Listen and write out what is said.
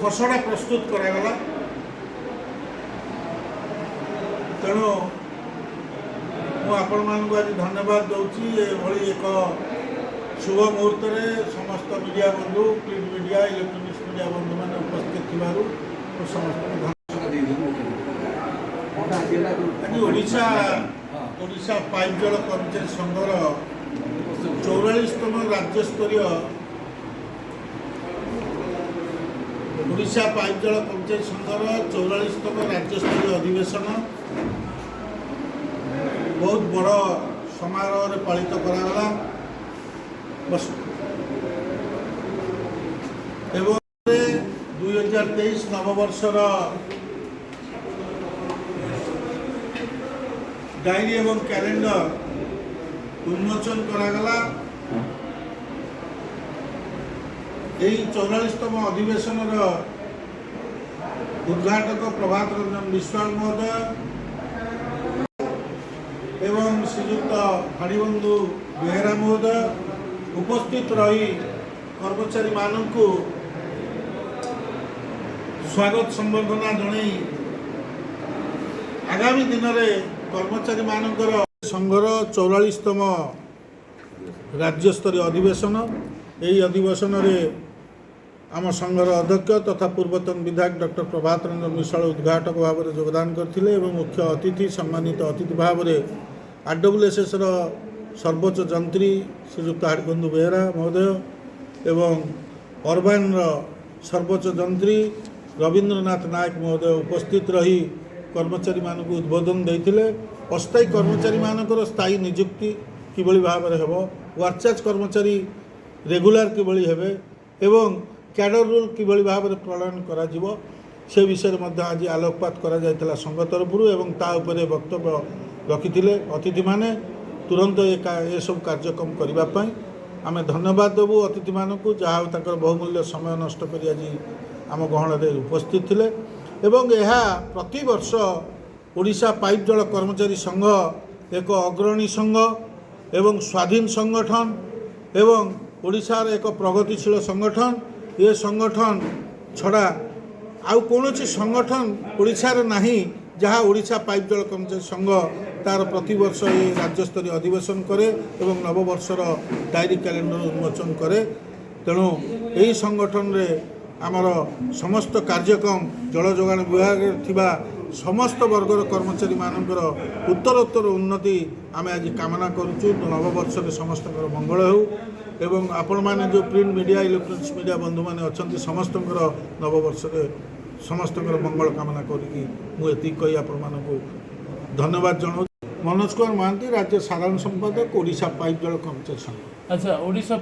खसड़ा प्रस्तुत करागला। तेणु मुझे आज धन्यवाद दूसरी एभली एक शुभ मुहूर्त समस्त मीडिया बंधु प्रिंट मीडिया इलेक्ट्रोनिक्स मीडिया बंधु मैंने उपस्थित थी समस्त ओडिशा पाइप जल कर्मचारी संघर 44तम राज्यस्तरीय ओडिशा पाइप जल कर्मचारी संघर 44तम राज्यस्तरीय अधिवेशन बहुत बड़ समारोह पालित करागला। एवं 2023 नववर्षर डायरी एवं कैलेंडर उन्मोचन करागला। यही 44तम अधिवेशन उद्घाटक प्रभात रंजन विश्वाल महोदय एवं श्रीयुक्त हरिबंधु बेहेरा महोदय उपस्थित रही कर्मचारी मानक स्वागत संबर्धना जन आगामी दिन में कर्मचारी मानकर संघर 44तम राज्यस्तरीय अधिवेशन यही अधिवेशन आम संघर अध्यक्ष तथा पूर्वतन विधायक डॉक्टर प्रभात रंजन मिश्र उद्घाटक भाव में योगदान करते और मुख्य अतिथि सम्मानित अतिथि भाव में आरडब्ल्यूएसएस सर्वोच्च जंत्री श्रीयुक्त हरिबंधु बेहेरा महोदय एवं अर्बान सर्वोच्च जंत्री रवींद्रनाथ नायक महोदय उपस्थित रही कर्मचारी मानक उद्बोधन देते। अस्थायी कर्मचारी मानकर स्थायी नियुक्ति किभली भाव में हेब, वर्कचार्ज कर्मचारी रेगुलार किभली हेबे एवं कैडर रूल किभली भाव में प्रणयन करा जिवो से विषय में आज आलोकपात करा जायतिला संघ तरफ एवं ता उपरे वक्तव्य रखिथिले अतिथि माने। तुरंत ये सब कार्यक्रम करने आम धन्यवाद देवु अतिथि मानक जहाँ तक बहुमूल्य समय नष्ट कर आज आम गहन उपस्थित थिले। एवं यह प्रति वर्ष ओडिशा पाइप जल कर्मचारी संघ एक अग्रणी संघ एवं स्वाधीन संगठन एवं ओडिशार एक प्रगतिशील संगठन। ये संगठन छड़ा आउ कौन संगठन ओडिशार नहीं जहाँ ओडिशा पाइप जल कर्मचारी संघ तार प्रति वर्ष ये राज्यस्तरीय अधिवेशन करे एवं नववर्षर डायरी कैलेंडर उन्मोचन करे। तेणु यही संगठन रे आमर समस्त कार्यक्रम जल जोगाण विभाग थिबा समस्त वर्गर कर्मचारी मानकर उत्तरोत्तर उन्नति आम आज कामना करुचु। नववर्ष में समस्त मंगल हो एवं आपण माने जो प्रिंट मीडिया इलेक्ट्रोनिक्स मीडिया बंधु मैंने अच्छा समस्त नववर्ष में समस्त मंगल कामना करी मुझे कही आपण मानक धन्यवाद जनाऊँ। मनोज कुमार महांती राज्य साधारण संपादक ओडिशा पाइप जल कर्मचारी संघ। अच्छा ओडिशा